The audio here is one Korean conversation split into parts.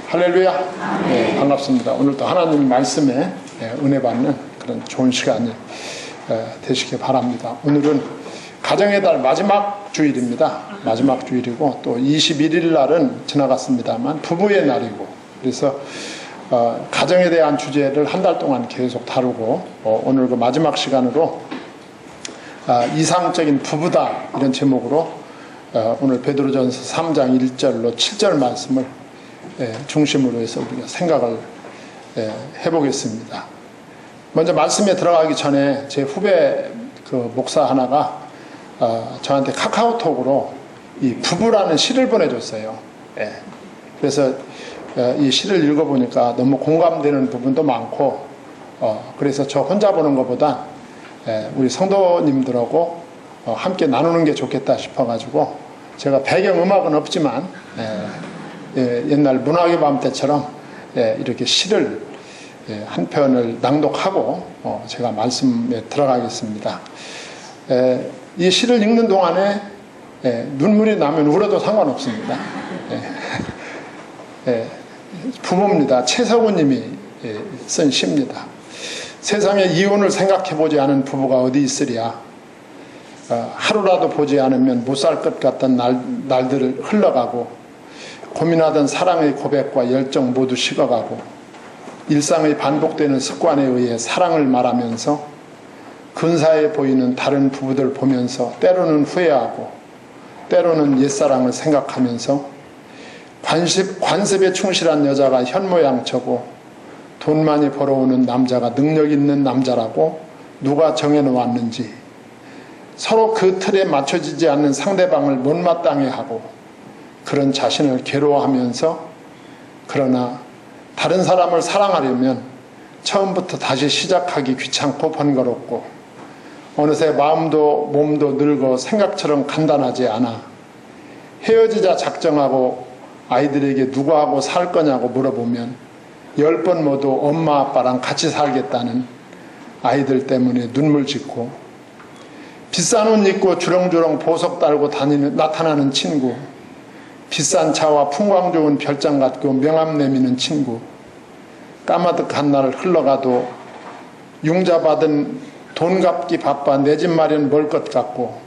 할렐루야. 네, 반갑습니다. 오늘도 하나님 말씀에 은혜 받는 그런 좋은 시간이 되시길 바랍니다. 오늘은 가정의 달 마지막 주일입니다. 마지막 주일이고 또 21일 날은 지나갔습니다만 부부의 날이고, 그래서 가정에 대한 주제를 한 달 동안 계속 다루고 오늘 그 마지막 시간으로 이상적인 부부다, 이런 제목으로 오늘 베드로전서 3장 1절로 7절 말씀을 중심으로 해서 우리가 생각을 해보겠습니다. 먼저 말씀에 들어가기 전에 제 후배 그 목사 하나가 저한테 카카오톡으로 이 부부라는 시를 보내줬어요. 그래서 이 시를 읽어보니까 너무 공감되는 부분도 많고, 그래서 저 혼자 보는 것보다 우리 성도님들하고 함께 나누는 게 좋겠다 싶어가지고, 제가 배경음악은 없지만 옛날 문학의 밤 때처럼 이렇게 시를 한 편을 낭독하고 제가 말씀에 들어가겠습니다. 이 시를 읽는 동안에 눈물이 나면 울어도 상관없습니다. 부모입니다. 최석우 님이 쓴 시입니다. 세상에 이혼을 생각해보지 않은 부부가 어디 있으랴. 하루라도 보지 않으면 못 살 것 같던 날들을 흘러가고, 고민하던 사랑의 고백과 열정 모두 식어가고, 일상의 반복되는 습관에 의해 사랑을 말하면서 근사해 보이는 다른 부부들 보면서 때로는 후회하고, 때로는 옛사랑을 생각하면서 관습에 충실한 여자가 현모양처고 돈 많이 벌어오는 남자가 능력 있는 남자라고 누가 정해놓았는지, 서로 그 틀에 맞춰지지 않는 상대방을 못마땅해 하고 그런 자신을 괴로워하면서, 그러나 다른 사람을 사랑하려면 처음부터 다시 시작하기 귀찮고 번거롭고, 어느새 마음도 몸도 늙어 생각처럼 간단하지 않아 헤어지자 작정하고 아이들에게 누구하고 살 거냐고 물어보면 10번 모두 엄마 아빠랑 같이 살겠다는 아이들 때문에 눈물 짓고, 비싼 옷 입고 주렁주렁 보석 달고 나타나는 친구, 비싼 차와 풍광 좋은 별장 같고 명함 내미는 친구, 까마득한 날 흘러가도 융자 받은 돈 갚기 바빠 내 집 마련 멀 것 같고,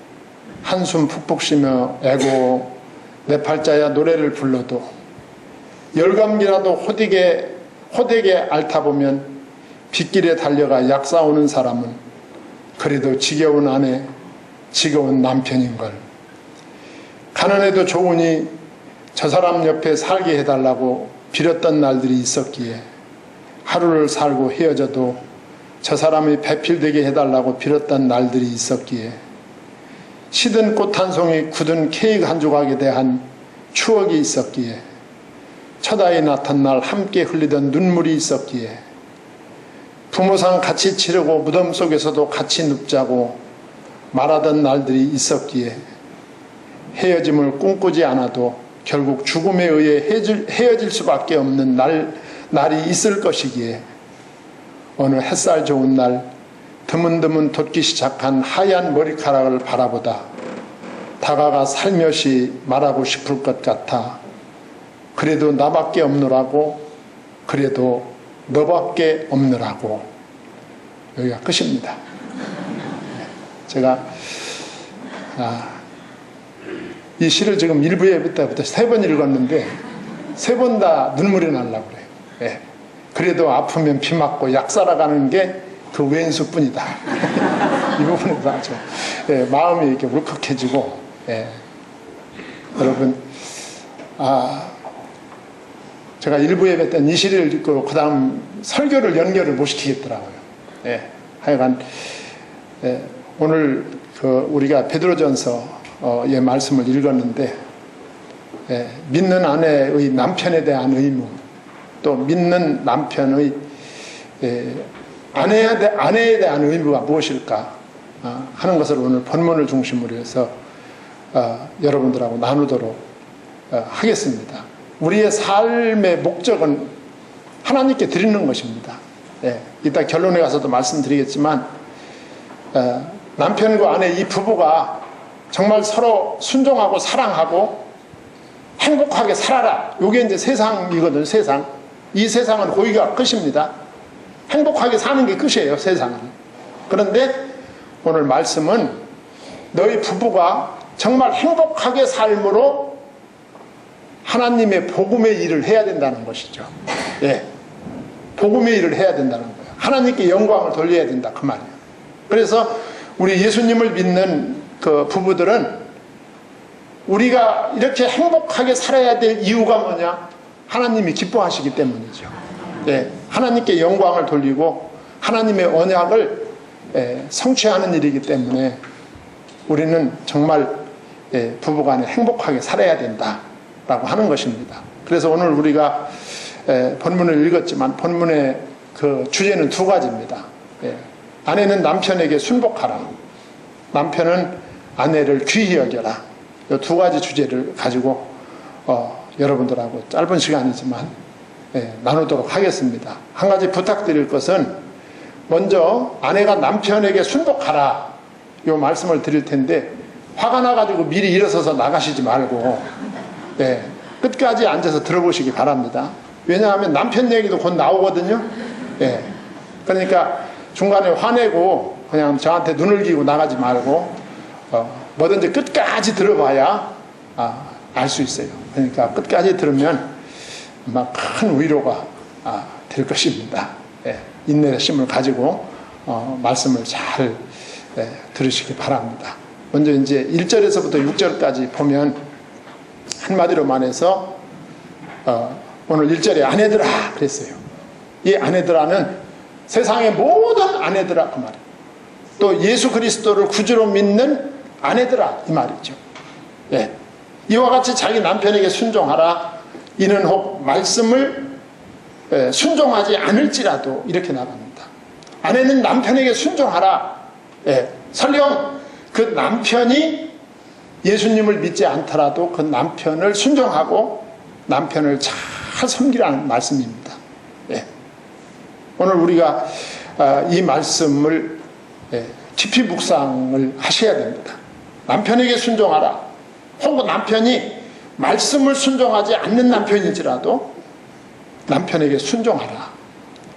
한숨 푹푹 쉬며 애고 내 팔자야 노래를 불러도 열감기라도 호되게 앓다 보면 빗길에 달려가 약 사오는 사람은 그래도 지겨운 아내, 지겨운 남편인걸. 가난해도 좋으니 저 사람 옆에 살게 해달라고 빌었던 날들이 있었기에, 하루를 살고 헤어져도 저 사람이 배필되게 해달라고 빌었던 날들이 있었기에, 시든 꽃 한 송이 굳은 케이크 한 조각에 대한 추억이 있었기에, 첫 아이 낳던 날 함께 흘리던 눈물이 있었기에, 부모상 같이 치르고 무덤 속에서도 같이 눕자고 말하던 날들이 있었기에, 헤어짐을 꿈꾸지 않아도 결국 죽음에 의해 헤어질 수밖에 없는 날이 있을 것이기에, 어느 햇살 좋은 날 드문드문 돋기 시작한 하얀 머리카락을 바라보다 다가가 살며시 말하고 싶을 것 같아. 그래도 나밖에 없느라고, 그래도 너밖에 없느라고. 여기가 끝입니다. 제가 이 시를 지금 1부에 때부터 3번 읽었는데 3번 다 눈물이 나려고 그래요. 그래도 아프면 피 맞고 약 살아가는 게 그 왼수뿐이다. 이 부분에서 아주 마음이 이렇게 울컥해지고, 여러분, 제가 1부에 뵀던 이 시를 읽고 그 다음 설교를 연결을 못 시키겠더라고요. 하여간 오늘 우리가 베드로전서의 말씀을 읽었는데, 믿는 아내의 남편에 대한 의무, 또 믿는 남편의 아내에 대한 의무가 무엇일까 하는 것을 오늘 본문을 중심으로 해서 여러분들하고 나누도록 하겠습니다. 우리의 삶의 목적은 하나님께 드리는 것입니다. 이따 결론에 가서도 말씀드리겠지만, 남편과 아내 이 부부가 정말 서로 순종하고 사랑하고 행복하게 살아라. 이게 이제 세상이거든, 세상. 이 세상은 거기가 끝입니다. 행복하게 사는 게 끝이에요, 세상은. 그런데 오늘 말씀은 너희 부부가 정말 행복하게 삶으로 하나님의 복음의 일을 해야 된다는 것이죠. 예. 복음의 일을 해야 된다는 거예요. 하나님께 영광을 돌려야 된다, 그 말이에요. 그래서 우리 예수님을 믿는 그 부부들은 우리가 이렇게 행복하게 살아야 될 이유가 뭐냐? 하나님이 기뻐하시기 때문이죠. 예. 하나님께 영광을 돌리고 하나님의 언약을 성취하는 일이기 때문에 우리는 정말 부부간에 행복하게 살아야 된다라고 하는 것입니다. 그래서 오늘 우리가 본문을 읽었지만 본문의 그 주제는 두 가지입니다. 아내는 남편에게 순복하라. 남편은 아내를 귀히 여겨라. 이 두 가지 주제를 가지고 여러분들하고 짧은 시간이지만 나누도록 하겠습니다. 한 가지 부탁드릴 것은 먼저 아내가 남편에게 순복하라 이 말씀을 드릴 텐데 화가 나가지고 미리 일어서서 나가시지 말고 끝까지 앉아서 들어보시기 바랍니다. 왜냐하면 남편 얘기도 곧 나오거든요. 그러니까 중간에 화내고 그냥 저한테 눈을 기고 나가지 말고 뭐든지 끝까지 들어봐야 알 수 있어요. 그러니까 끝까지 들으면 막 큰 위로가 될 것입니다. 인내의 심을 가지고 말씀을 잘 들으시기 바랍니다. 먼저 이제 1절에서부터 6절까지 보면 한마디로 말해서 오늘 1절에 아내들아 그랬어요. 이 아내들아는 세상의 모든 아내들아 그 말이에요. 또 예수 그리스도를 구주로 믿는 아내들아 이 말이죠. 이와 같이 자기 남편에게 순종하라. 이는 혹 말씀을 순종하지 않을지라도 이렇게 나갑니다. 아내는 남편에게 순종하라. 설령 그 남편이 예수님을 믿지 않더라도 그 남편을 순종하고 남편을 잘 섬기라는 말씀입니다. 오늘 우리가 이 말씀을 깊이 묵상을 하셔야 됩니다. 남편에게 순종하라. 혹은 남편이 말씀을 순종하지 않는 남편인지라도 남편에게 순종하라.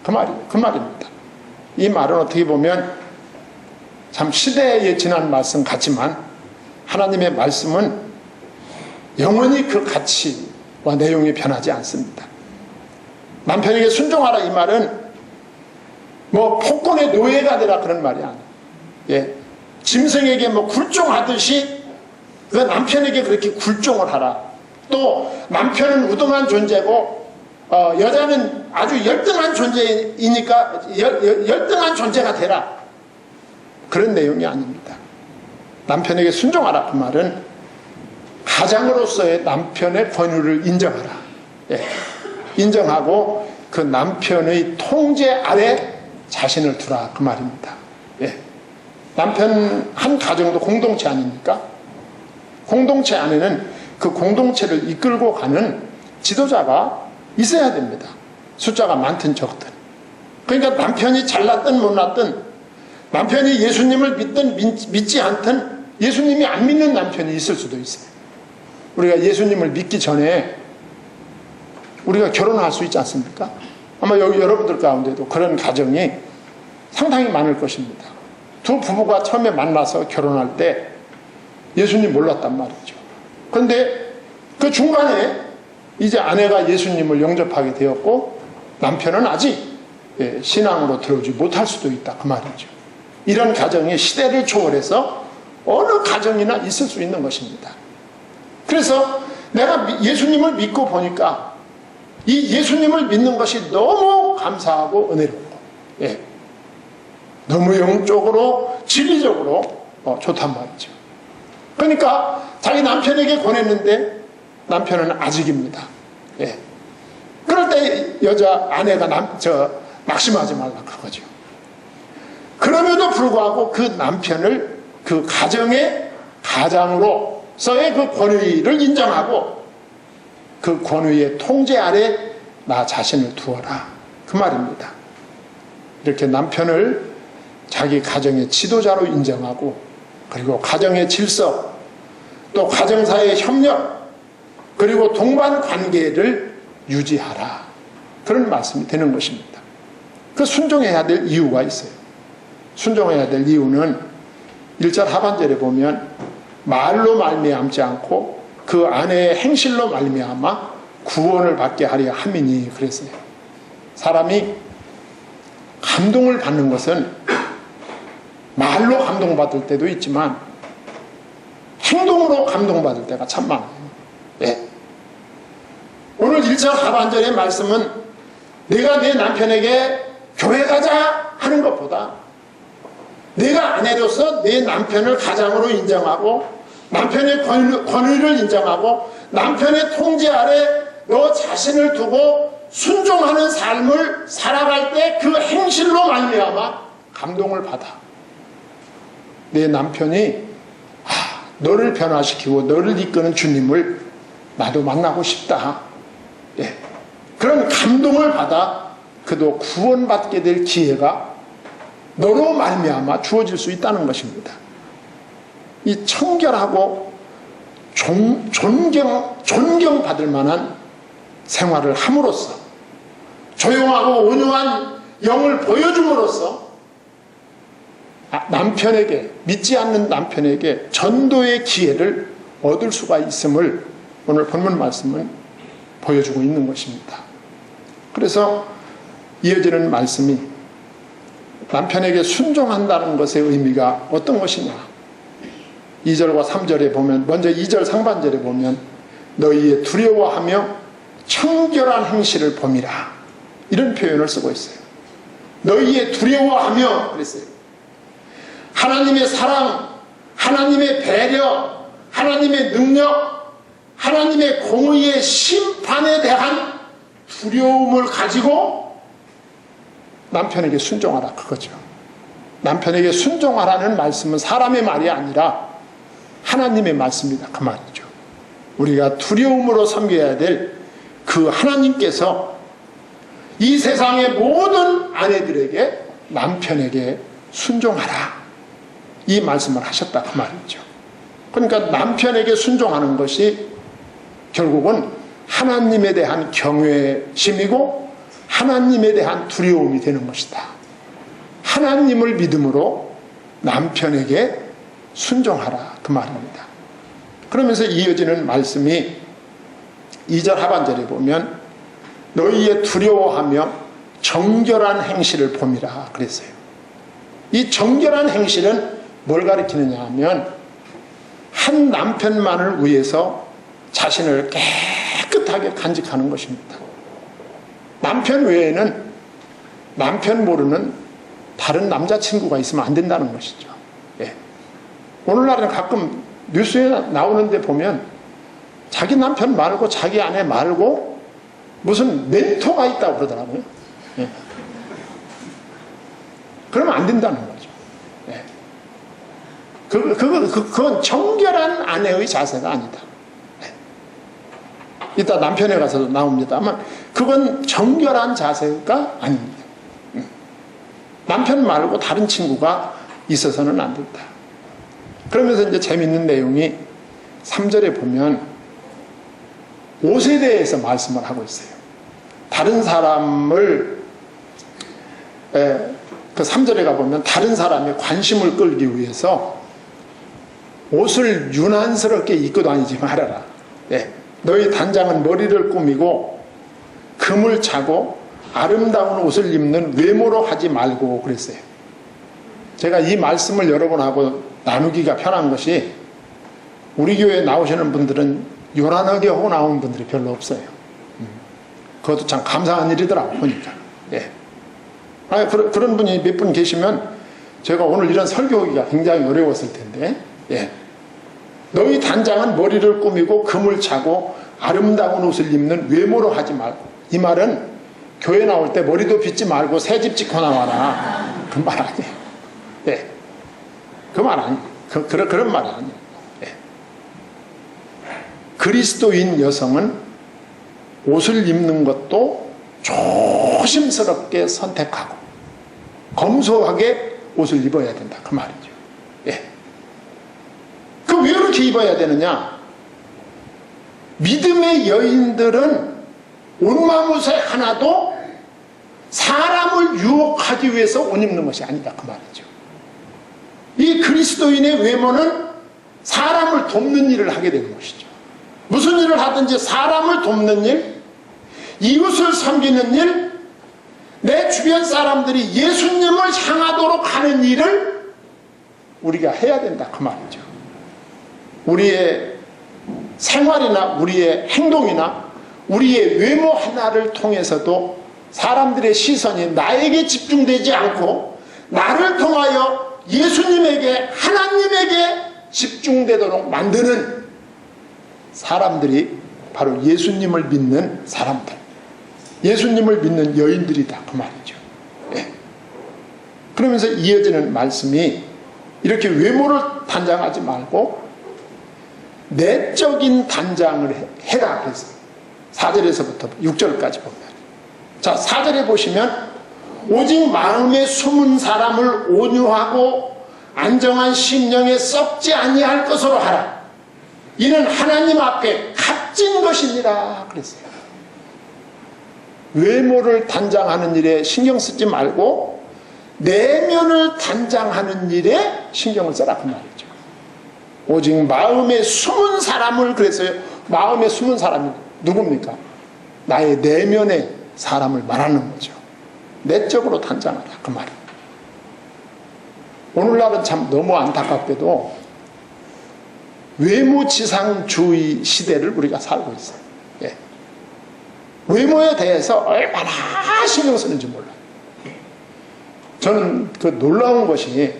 그 말입니다. 이 말은 어떻게 보면 참 시대에 지난 말씀 같지만 하나님의 말씀은 영원히 그 가치와 내용이 변하지 않습니다. 남편에게 순종하라 이 말은 뭐 폭군의 노예가 되라 그런 말이 아니에요. 짐승에게 뭐 굴종하듯이 그 남편에게 그렇게 굴종을 하라. 또 남편은 우등한 존재고 여자는 아주 열등한 존재이니까 열등한 존재가 되라. 그런 내용이 아닙니다. 남편에게 순종하라 그 말은 가장으로서의 남편의 권유를 인정하라. 인정하고 그 남편의 통제 아래 자신을 두라 그 말입니다. 남편 한 가정도 공동체 아닙니까? 공동체 안에는 그 공동체를 이끌고 가는 지도자가 있어야 됩니다. 숫자가 많든 적든. 그러니까 남편이 잘났든 못났든 남편이 예수님을 믿든 믿지 않든 예수님이 안 믿는 남편이 있을 수도 있어요. 우리가 예수님을 믿기 전에 우리가 결혼할 수 있지 않습니까? 아마 여기 여러분들 가운데도 그런 가정이 상당히 많을 것입니다. 두 부부가 처음에 만나서 결혼할 때 예수님 몰랐단 말이죠. 그런데 그 중간에 이제 아내가 예수님을 영접하게 되었고 남편은 아직 신앙으로 들어오지 못할 수도 있다 그 말이죠. 이런 가정이 시대를 초월해서 어느 가정이나 있을 수 있는 것입니다. 그래서 내가 예수님을 믿고 보니까 이 예수님을 믿는 것이 너무 감사하고 은혜롭고 너무 영적으로 진리적으로 좋단 말이죠. 그러니까 자기 남편에게 권했는데 남편은 아직입니다. 그럴 때 아내가 낙심하지 말라 그거죠. 그럼에도 불구하고 그 남편을 그 가정의 가장으로서의 그 권위를 인정하고 그 권위의 통제 아래 나 자신을 두어라 그 말입니다. 이렇게 남편을 자기 가정의 지도자로 인정하고 그리고 가정의 질서 또 가정사의 협력 그리고 동반 관계를 유지하라. 그런 말씀이 되는 것입니다. 그 순종해야 될 이유가 있어요. 순종해야 될 이유는 1절 하반절에 보면 말로 말미암지 않고 그 아내의 행실로 말미암아 구원을 받게 하려 함이니 그랬어요. 사람이 감동을 받는 것은 말로 감동받을 때도 있지만 행동으로 감동받을 때가 참 많아요. 예. 오늘 1절 하반절의 말씀은 내가 내 남편에게 교회 가자 하는 것보다 내가 아내로서 내 남편을 가장으로 인정하고 남편의 권위를 인정하고 남편의 통제 아래 너 자신을 두고 순종하는 삶을 살아갈 때 그 행실로 말미암아 감동을 받아. 내 남편이 너를 변화시키고 너를 이끄는 주님을 나도 만나고 싶다. 예. 그런 감동을 받아 그도 구원받게 될 기회가 너로 말미암아 주어질 수 있다는 것입니다. 이 청결하고 존경받을 만한 생활을 함으로써 조용하고 온유한 영을 보여줌으로써 남편에게, 믿지 않는 남편에게 전도의 기회를 얻을 수가 있음을 오늘 본문 말씀은 보여주고 있는 것입니다. 그래서 이어지는 말씀이 남편에게 순종한다는 것의 의미가 어떤 것이냐. 2절과 3절에 보면, 먼저 2절 상반절에 보면 너희의 두려워하며 청결한 행실을 범이라, 이런 표현을 쓰고 있어요. 너희의 두려워하며 그랬어요. 하나님의 사랑, 하나님의 배려, 하나님의 능력, 하나님의 공의의 심판에 대한 두려움을 가지고 남편에게 순종하라, 그거죠. 남편에게 순종하라는 말씀은 사람의 말이 아니라 하나님의 말씀이다, 그 말이죠. 우리가 두려움으로 섬겨야 될 그 하나님께서 이 세상의 모든 아내들에게 남편에게 순종하라, 이 말씀을 하셨다, 그 말이죠. 그러니까 남편에게 순종하는 것이 결국은 하나님에 대한 경외심이고 하나님에 대한 두려움이 되는 것이다. 하나님을 믿음으로 남편에게 순종하라, 그 말입니다. 그러면서 이어지는 말씀이 2절 하반절에 보면 너희의 두려워하며 정결한 행실을 범이라 그랬어요. 이 정결한 행실은 뭘 가리키느냐 하면 한 남편만을 위해서 자신을 깨끗하게 간직하는 것입니다. 남편 외에는 남편 모르는 다른 남자친구가 있으면 안 된다는 것이죠. 예. 오늘날에는 가끔 뉴스에 나오는데 보면 자기 남편 말고 자기 아내 말고 무슨 멘토가 있다고 그러더라고요. 예. 그러면 안 된다는 거죠. 예. 그건 정결한 아내의 자세가 아니다. 예. 이따 남편에 가서도 나옵니다만 그건 정결한 자세가 아닙니다. 남편 말고 다른 친구가 있어서는 안 된다. 그러면서 이제 재밌는 내용이 3절에 보면 옷에 대해서 말씀을 하고 있어요. 다른 사람을 그 3절에 가보면 다른 사람의 관심을 끌기 위해서 옷을 유난스럽게 입고 다니지 말아라. 예. 너희 단장은 머리를 꾸미고 금을 차고 아름다운 옷을 입는 외모로 하지 말고 그랬어요. 제가 이 말씀을 여러분하고 나누기가 편한 것이 우리 교회에 나오시는 분들은 요란하게 하고 나오는 분들이 별로 없어요. 그것도 참 감사한 일이더라고 보니까. 예. 그런 분이 몇 분 계시면 제가 오늘 이런 설교하기가 굉장히 어려웠을 텐데, 예. 너희 단장은 머리를 꾸미고 금을 차고 아름다운 옷을 입는 외모로 하지 말고, 이 말은 교회 나올 때 머리도 빗지 말고 새집 짓고 나와라, 그 말 아니에요. 예. 그 말 아니에요. 그런 말 아니에요. 그리스도인 여성은 옷을 입는 것도 조심스럽게 선택하고 검소하게 옷을 입어야 된다, 그 말이죠. 예. 그 왜 그렇게 입어야 되느냐? 믿음의 여인들은 옷마무새 하나도 사람을 유혹하기 위해서 옷 입는 것이 아니다 그 말이죠. 이 그리스도인의 외모는 사람을 돕는 일을 하게 되는 것이죠. 무슨 일을 하든지 사람을 돕는 일, 이웃을 섬기는 일, 내 주변 사람들이 예수님을 향하도록 하는 일을 우리가 해야 된다 그 말이죠. 우리의 생활이나 우리의 행동이나 우리의 외모 하나를 통해서도 사람들의 시선이 나에게 집중되지 않고 나를 통하여 예수님에게, 하나님에게 집중되도록 만드는 사람들이 바로 예수님을 믿는 사람들, 예수님을 믿는 여인들이다 그 말이죠. 예. 그러면서 이어지는 말씀이 이렇게 외모를 단장하지 말고 내적인 단장을 해라 그래서 4절에서부터 6절까지 보면, 자 4절에 보시면 오직 마음에 숨은 사람을 온유하고 안정한 심령에 썩지 아니할 것으로 하라. 이는 하나님 앞에 값진 것이니라 그랬어요. 외모를 단장하는 일에 신경 쓰지 말고 내면을 단장하는 일에 신경을 써라 그 말이죠. 오직 마음에 숨은 사람을, 그랬어요. 마음에 숨은 사람이 누굽니까? 나의 내면의 사람을 말하는 거죠. 내적으로 단장하라 그 말이에요. 오늘날은 참 너무 안타깝게도 외모지상주의 시대를 우리가 살고 있어요. 예. 외모에 대해서 얼마나 신경 쓰는지 몰라요. 저는 그 놀라운 것이,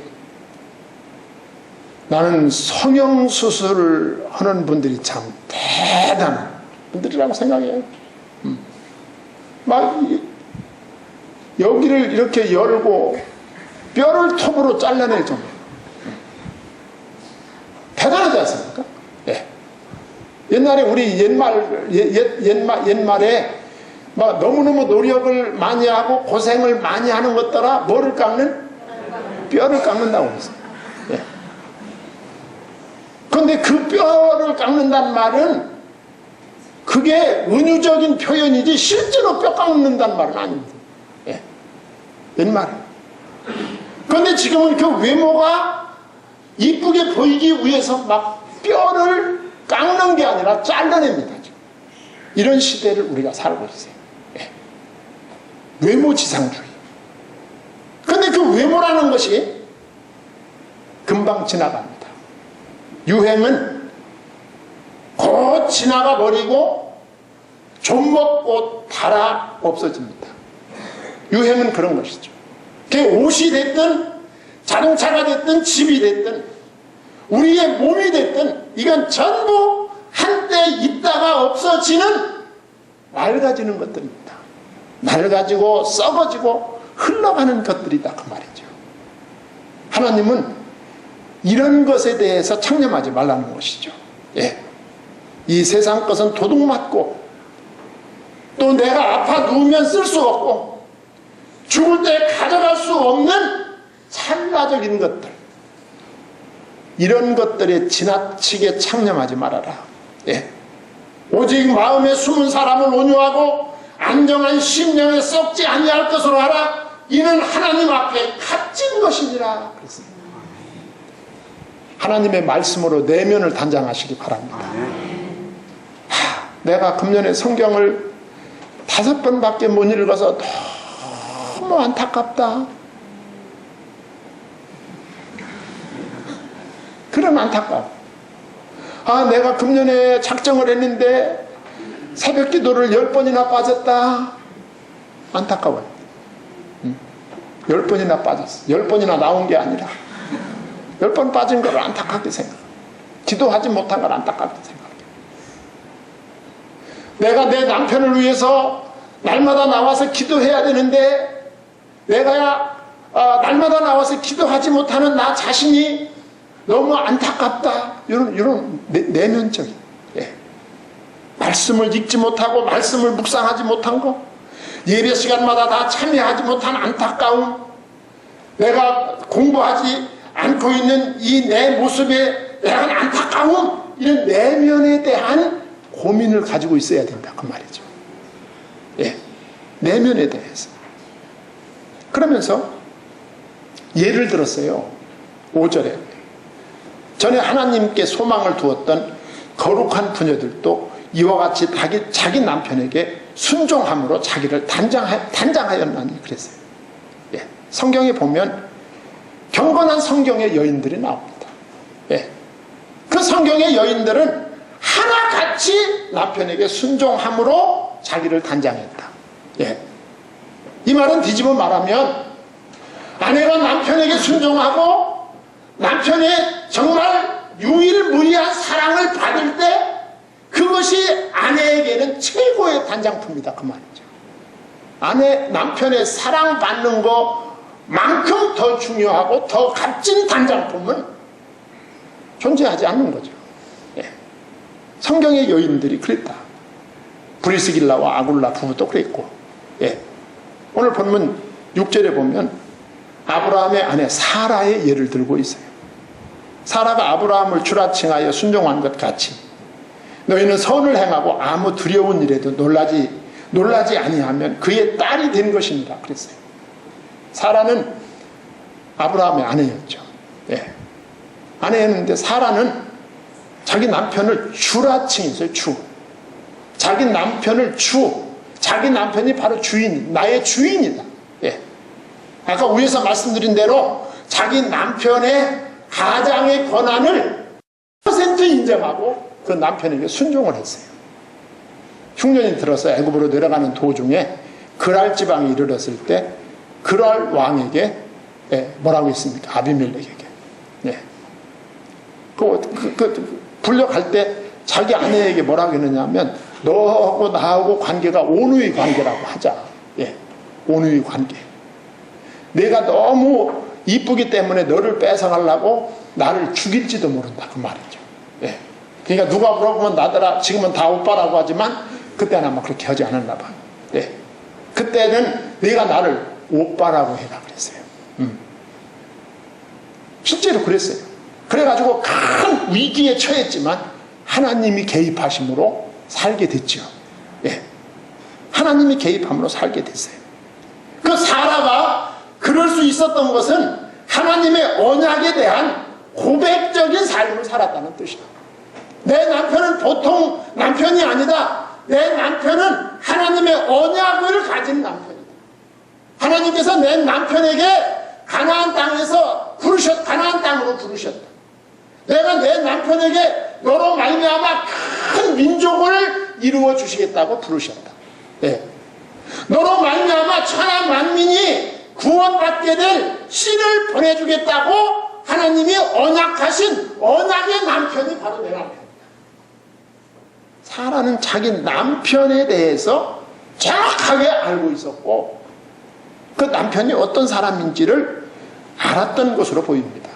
나는 성형수술을 하는 분들이 참 대단한 분들이라고 생각해요. 막 여기를 이렇게 열고 뼈를 톱으로 잘라낼 정도. 대단하지 않습니까? 예. 옛날에 우리 옛말에 막 너무너무 노력을 많이 하고 고생을 많이 하는 것더라 뭐를 깎는? 뼈를 깎는다고 했어요. 예. 그런데 그 뼈를 깎는다는 말은 그게 은유적인 표현이지 실제로 뼈 깎는다는 말은 아닙니다. 예. 옛말에. 그런데 지금은 그 외모가 이쁘게 보이기 위해서 막 뼈를 깎는 게 아니라 잘라냅니다. 이런 시대를 우리가 살고 있어요. 예. 외모지상주의. 그런데 그 외모라는 것이 금방 지나갑니다. 유행은 곧 지나가 버리고 좀 먹고 달아 없어집니다. 유행은 그런 것이죠. 그게 옷이 됐든 자동차가 됐든 집이 됐든 우리의 몸이 됐든 이건 전부 한때 있다가 없어지는 낡아지는 것들입니다. 낡아지고 썩어지고 흘러가는 것들이다 그 말이죠. 하나님은 이런 것에 대해서 창념하지 말라는 것이죠. 예. 이 세상 것은 도둑맞고 또 내가 아파 누우면 쓸 수 없고 죽을 때 가져갈 수 없는 찰나적인 것들, 이런 것들에 지나치게 창념하지 말아라. 예. 오직 마음에 숨은 사람을 온유하고 안정한 심령에 썩지 아니할 것으로 하라. 이는 하나님 앞에 값진 것이니라 그랬습니다. 하나님의 말씀으로 내면을 단장하시기 바랍니다. 내가 금년에 성경을 5번밖에 못 읽어서 너무 안타깝다. 그런 안타까움. 내가 금년에 작정을 했는데 새벽 기도를 10번이나 빠졌다. 안타까워요. 10번이나 빠졌어. 10번이나 나온 게 아니라 10번 빠진 걸 안타깝게 생각해. 기도하지 못한 걸 안타깝게 생각해. 내가 내 남편을 위해서 날마다 나와서 기도해야 되는데 내가 날마다 나와서 기도하지 못하는 나 자신이 너무 안타깝다. 이런 내면적인, 예. 말씀을 읽지 못하고 말씀을 묵상하지 못한 거, 예배 시간마다 다 참여하지 못한 안타까움, 내가 공부하지 않고 있는 이 내 모습에 대한 안타까움, 이런 내면에 대한 고민을 가지고 있어야 된다 그 말이죠. 예, 내면에 대해서. 그러면서 예를 들었어요. 5절에 전에 하나님께 소망을 두었던 거룩한 부녀들도 이와 같이 자기 남편에게 순종함으로 자기를 단장하였나니 그랬어요. 예, 성경에 보면 경건한 성경의 여인들이 나옵니다. 예, 그 성경의 여인들은 하나같이 남편에게 순종함으로 자기를 단장했다. 예, 이 말은 뒤집어 말하면 아내가 남편에게 순종하고 남편의 정말 유일무이한 사랑을 받을 때 그것이 아내에게는 최고의 단장품이다 그 말이죠. 남편의 사랑받는 것만큼 더 중요하고 더 값진 단장품은 존재하지 않는 거죠. 예. 성경의 여인들이 그랬다. 브리스길라와 아굴라 부부도 그랬고, 예. 오늘 본문 6절에 보면 아브라함의 아내 사라의 예를 들고 있어요. 사라가 아브라함을 주라칭하여 순종한 것 같이 너희는 선을 행하고 아무 두려운 일에도 놀라지 아니하면 그의 딸이 된 것입니다 그랬어요. 사라는 아브라함의 아내였죠. 예. 아내였는데 사라는 자기 남편을 주라칭했어요. 자기 남편을 자기 남편이 바로 나의 주인이다. 예. 아까 위에서 말씀드린 대로 자기 남편의 가장의 권한을 100% 인정하고 그 남편에게 순종을 했어요. 흉년이 들어서 애굽으로 내려가는 도중에 그랄 지방에 이르렀을 때 그랄 왕에게 뭐라고 했습니까? 아비멜렉에게. 네. 불려갈 때 자기 아내에게 뭐라고 했느냐면 너하고 나하고 관계가 온유의 관계라고 하자. 예. 온유의 관계. 내가 너무 이쁘기 때문에 너를 뺏어가려고 나를 죽일지도 모른다 그 말이죠. 예. 그러니까 누가 물어보면 나더라 지금은 다 오빠라고 하지만 그때는 아마 그렇게 하지 않았나 봐. 예. 그때는 네가 나를 오빠라고 해라 그랬어요. 실제로 그랬어요. 그래가지고 큰 위기에 처했지만 하나님이 개입하심으로 살게 됐죠. 예. 하나님이 개입함으로 살게 됐어요. 그 사라가 그럴 수 있었던 것은 하나님의 언약에 대한 고백적인 삶을 살았다는 뜻이다. 내 남편은 보통 남편이 아니다. 내 남편은 하나님의 언약을 가진 남편이다. 하나님께서 내 남편에게 가나안 땅으로 부르셨다. 내가 내 남편에게 너로 말미암아 큰 민족을 이루어 주시겠다고 부르셨다. 네. 너로 말미암아 천하 만민이 구원받게 될 씨를 보내주겠다고 하나님이 언약하신 언약의 남편이 바로 내 남편이다. 사라는 자기 남편에 대해서 정확하게 알고 있었고 그 남편이 어떤 사람인지를 알았던 것으로 보입니다.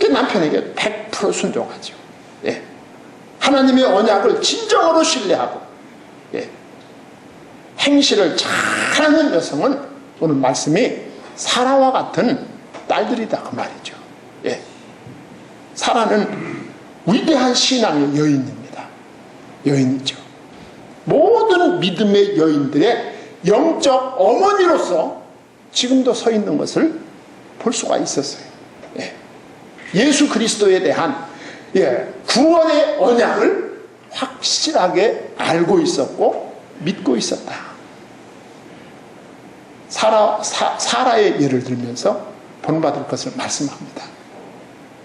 그 남편에게 100% 순종하죠. 예. 하나님의 언약을 진정으로 신뢰하고 예. 행실을 잘하는 여성은 오늘 말씀이 사라와 같은 딸들이다 그 말이죠. 예. 사라는 위대한 신앙의 여인입니다. 여인이죠. 모든 믿음의 여인들의 영적 어머니로서 지금도 서 있는 것을 볼 수가 있었어요. 예. 예수 그리스도에 대한 구원의 언약을 확실하게 알고 있었고 믿고 있었다. 사라의 예를 들면서 본받을 것을 말씀합니다.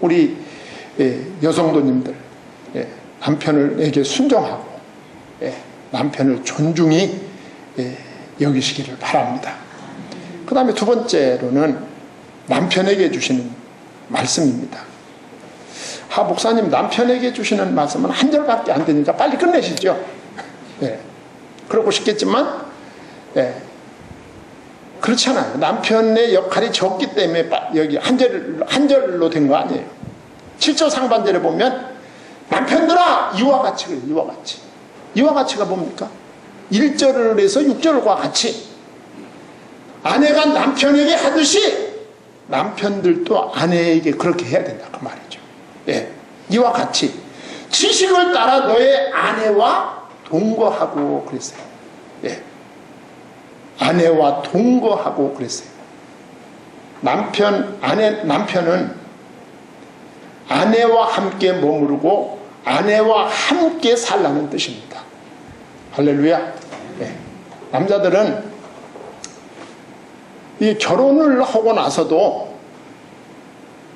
우리 여성도님들 남편에게 순종하고 남편을 존중히 여기시기를 바랍니다. 그 다음에 두 번째로는 남편에게 주시는 말씀입니다. 목사님 남편에게 주시는 말씀은 한 절밖에 안 되니까 빨리 끝내시죠. 그러고 싶겠지만 그렇지 않아요. 남편의 역할이 적기 때문에 여기 한 절로 된 거 아니에요. 7절 상반절에 보면 남편들아 이와 같이 그래요. 이와 같이가 뭡니까? 1절을 해서 6절과 같이 아내가 남편에게 하듯이 남편들도 아내에게 그렇게 해야 된다 그 말이죠. 예. 이와 같이 지식을 따라 너의 아내와 동거하고 그랬어요. 예. 아내와 동거하고 그랬어요. 남편은 아내와 함께 머무르고 아내와 함께 살라는 뜻입니다. 할렐루야. 예. 남자들은 이 결혼을 하고 나서도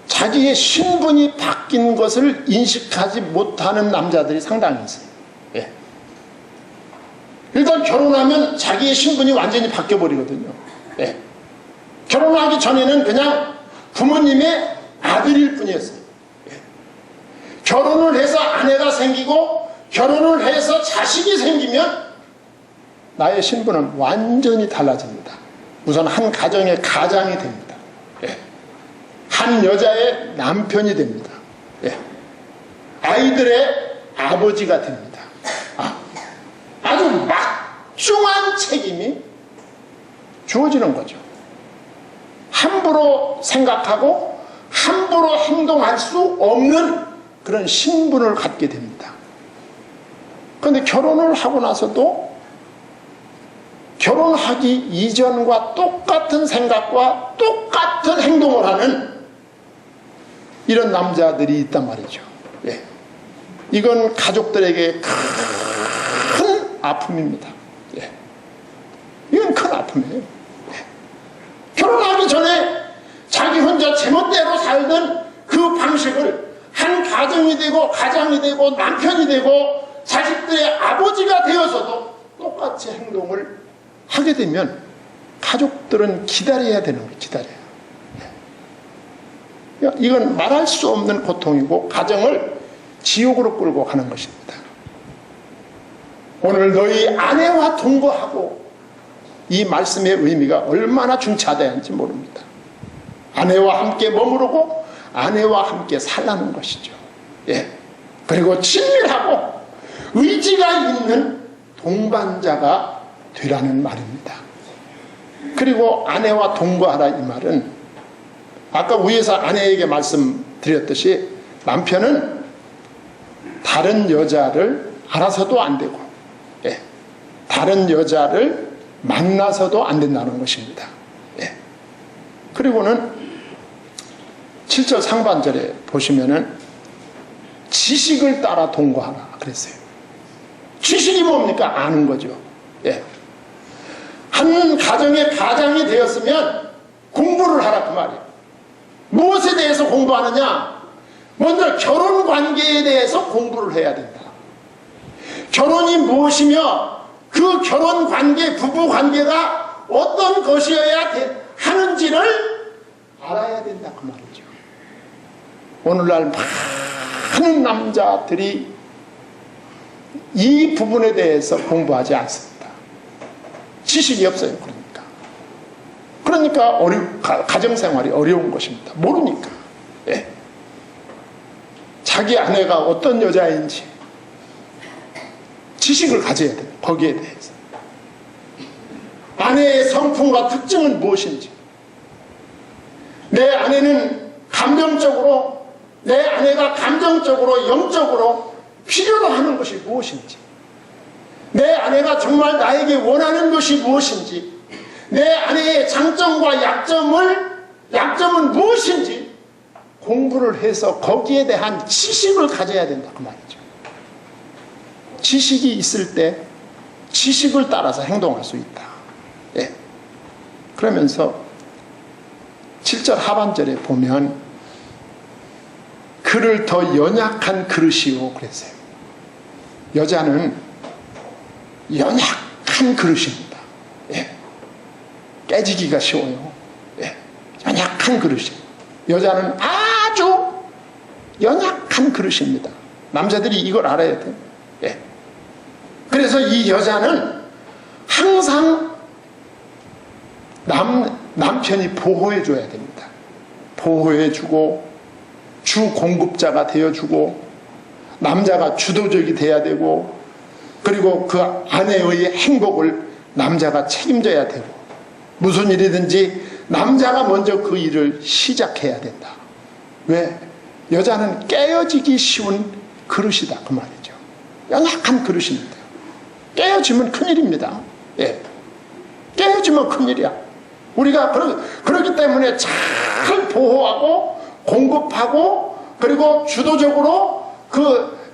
자기의 신분이 바뀐 것을 인식하지 못하는 남자들이 상당히 있어요. 예. 일단 결혼하면 자기의 신분이 완전히 바뀌어버리거든요. 예. 결혼하기 전에는 그냥 부모님의 아들일 뿐이었어요. 예. 결혼을 해서 아내가 생기고 결혼을 해서 자식이 생기면 나의 신분은 완전히 달라집니다. 우선 한 가정의 가장이 됩니다. 예. 한 여자의 남편이 됩니다. 예. 아이들의 아버지가 됩니다. 아주 막중한 책임이 주어지는 거죠. 함부로 생각하고 함부로 행동할 수 없는 그런 신분을 갖게 됩니다. 그런데 결혼을 하고 나서도 결혼하기 이전과 똑같은 생각과 똑같은 행동을 하는 이런 남자들이 있단 말이죠. 예. 이건 가족들에게 큰 아픔입니다. 예. 이건 큰 아픔이에요. 예. 결혼하기 전에 자기 혼자 제멋대로 살던 그 방식을 한 가정이 되고 가장이 되고 남편이 되고 자식들의 아버지가 되어서도 똑같이 행동을 하게 되면 가족들은 기다려야 되는 거예요. 기다려요. 이건 말할 수 없는 고통이고 가정을 지옥으로 끌고 가는 것입니다. 오늘 너희 아내와 동거하고 이 말씀의 의미가 얼마나 중차대한지 모릅니다. 아내와 함께 머무르고 아내와 함께 살라는 것이죠. 예. 그리고 친밀하고 의지가 있는 동반자가 되라는 말입니다. 그리고 아내와 동거하라 이 말은 아까 위에서 아내에게 말씀드렸듯이 남편은 다른 여자를 알아서도 안 되고 예. 다른 여자를 만나서도 안 된다는 것입니다. 예. 그리고는 7절 상반절에 보시면은 지식을 따라 동거하라 그랬어요. 지식이 뭡니까? 아는 거죠. 예. 한 가정의 가장이 되었으면 공부를 하라 그 말이에요. 무엇에 대해서 공부하느냐? 먼저 결혼 관계에 대해서 공부를 해야 된다. 결혼이 무엇이며 그 결혼 관계, 부부 관계가 어떤 것이어야 하는지를 알아야 된다 그 말이죠. 오늘날 많은 남자들이 이 부분에 대해서 공부하지 않습니다. 지식이 없어요. 그러니까 가정생활이 어려운 것입니다. 모르니까. 예. 자기 아내가 어떤 여자인지 지식을 가져야 돼요. 거기에 대해서. 아내의 성품과 특징은 무엇인지, 내 아내는 감정적으로, 내 아내가 감정적으로, 영적으로 필요로 하는 것이 무엇인지, 내 아내가 정말 나에게 원하는 것이 무엇인지, 내 아내의 장점과 약점은 무엇인지 공부를 해서 거기에 대한 지식을 가져야 된다 그 말이죠. 지식이 있을 때 지식을 따라서 행동할 수 있다. 예. 그러면서 7절 하반절에 보면 그를 더 연약한 그릇이요 그랬어요. 여자는 연약한 그릇입니다. 예. 깨지기가 쉬워요. 예. 연약한 그릇이에요. 여자는 아주 연약한 그릇입니다. 남자들이 이걸 알아야 돼요. 예. 그래서 이 여자는 항상 남편이 보호해줘야 됩니다. 보호해주고 주 공급자가 되어주고 남자가 주도적이 돼야 되고 그리고 그 아내의 행복을 남자가 책임져야 되고 무슨 일이든지 남자가 먼저 그 일을 시작해야 된다. 왜? 여자는 깨어지기 쉬운 그릇이다 그 말이죠. 연약한 그릇입니다. 깨어지면 큰일입니다. 예. 깨어지면 큰일이야. 우리가 그렇기 때문에 잘 보호하고 공급하고 그리고 주도적으로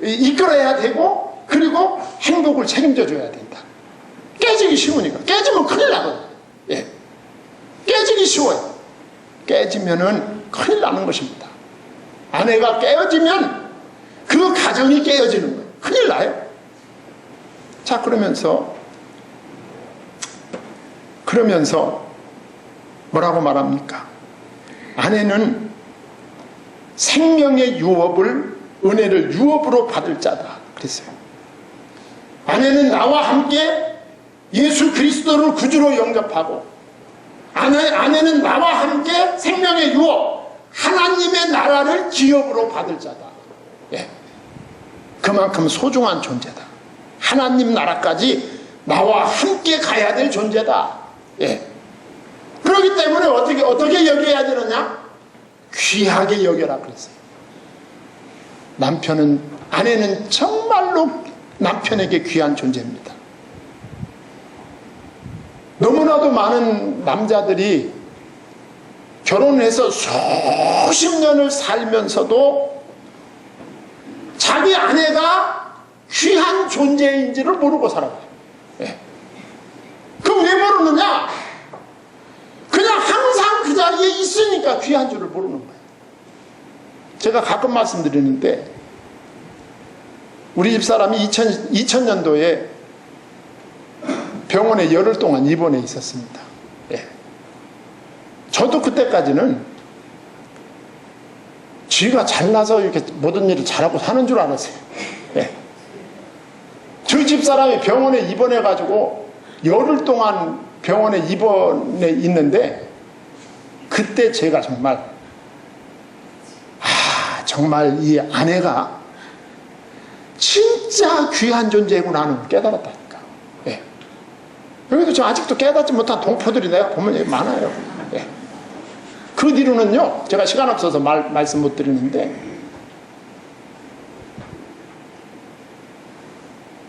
이끌어야 되고 그리고 행복을 책임져 줘야 된다. 깨지기 쉬우니까. 깨지면 큰일 나거든. 예. 깨지기 쉬워요. 깨지면은 큰일 나는 것입니다. 아내가 깨어지면 그 가정이 깨어지는 거예요. 큰일 나요. 자, 그러면서 뭐라고 말합니까? 아내는 생명의 은혜를 유업으로 받을 자다 그랬어요. 아내는 나와 함께 예수 그리스도를 구주로 영접하고 아내는 나와 함께 생명의 유업 하나님의 나라를 기업으로 받을 자다. 예. 그만큼 소중한 존재다. 하나님 나라까지 나와 함께 가야 될 존재다. 예. 그렇기 때문에 어떻게 여겨야 되느냐? 귀하게 여겨라 그랬어요. 아내는 정말로 남편에게 귀한 존재입니다. 너무나도 많은 남자들이 결혼해서 수십 년을 살면서도 자기 아내가 귀한 존재인지를 모르고 살아가요. 예. 그럼 왜 모르느냐? 그냥 항상 그 자리에 있으니까 귀한 줄을 모르는 거예요. 제가 가끔 말씀드리는데 우리 집사람이 2000년도에 병원에 열흘 동안 입원해 있었습니다. 예. 저도 그때까지는 쥐가 잘나서 이렇게 모든 일을 잘하고 사는 줄 알았어요. 예. 저희 집사람이 병원에 입원해가지고 열흘 동안 병원에 입원해 있는데 그때 제가 정말 이 아내가 진짜 귀한 존재구나 하는 걸 깨달았다니까. 예. 여기도 저 아직도 깨닫지 못한 동포들이 내가 보면 많아요. 예. 그 뒤로는요, 제가 시간 없어서 말씀 못 드리는데,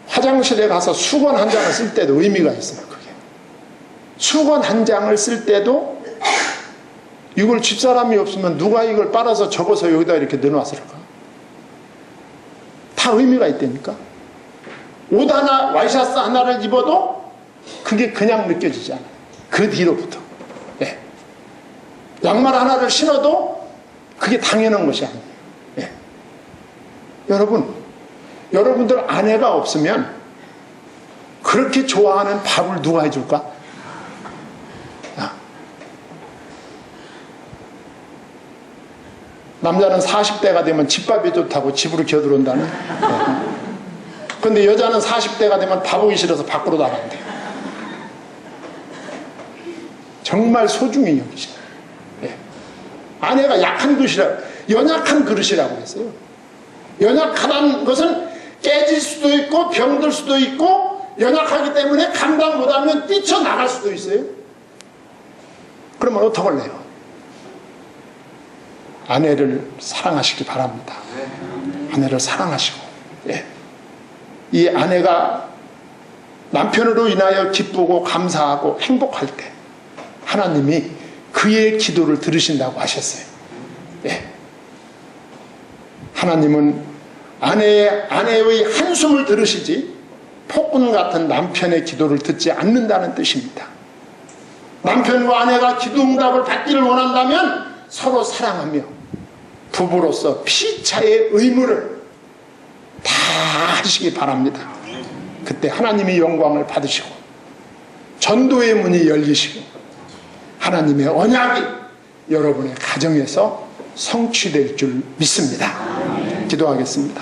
화장실에 가서 수건 한 장을 쓸 때도 의미가 있어요, 그게. 수건 한 장을 쓸 때도 이걸 집사람이 없으면 누가 이걸 빨아서 접어서 여기다 이렇게 넣어놨을까? 다 의미가 있다니까. 옷 하나, 와이셔츠 하나를 입어도 그게 그냥 느껴지지 않아요. 그 뒤로부터. 예. 양말 하나를 신어도 그게 당연한 것이 아니에요. 예. 여러분들 아내가 없으면 그렇게 좋아하는 밥을 누가 해줄까? 남자는 40대가 되면 집밥이 좋다고 집으로 기어들어온다는. 그런데 여자는 40대가 되면 밥 오기 싫어서 밖으로 나간대. 정말 소중히 여기시네. 예. 아내가 약한 연약한 그릇이라고 했어요. 연약하다는 것은 깨질 수도 있고 병들 수도 있고 연약하기 때문에 감당 못하면 뛰쳐나갈 수도 있어요. 그러면 어떡할래요? 아내를 사랑하시기 바랍니다. 아내를 사랑하시고, 예. 이 아내가 남편으로 인하여 기쁘고 감사하고 행복할 때 하나님이 그의 기도를 들으신다고 하셨어요. 예. 하나님은 아내의 한숨을 들으시지 폭군 같은 남편의 기도를 듣지 않는다는 뜻입니다. 남편과 아내가 기도 응답을 받기를 원한다면 서로 사랑하며 부부로서 피차의 의무를 다 하시기 바랍니다. 그때 하나님이 영광을 받으시고 전도의 문이 열리시고 하나님의 언약이 여러분의 가정에서 성취될 줄 믿습니다. 기도하겠습니다.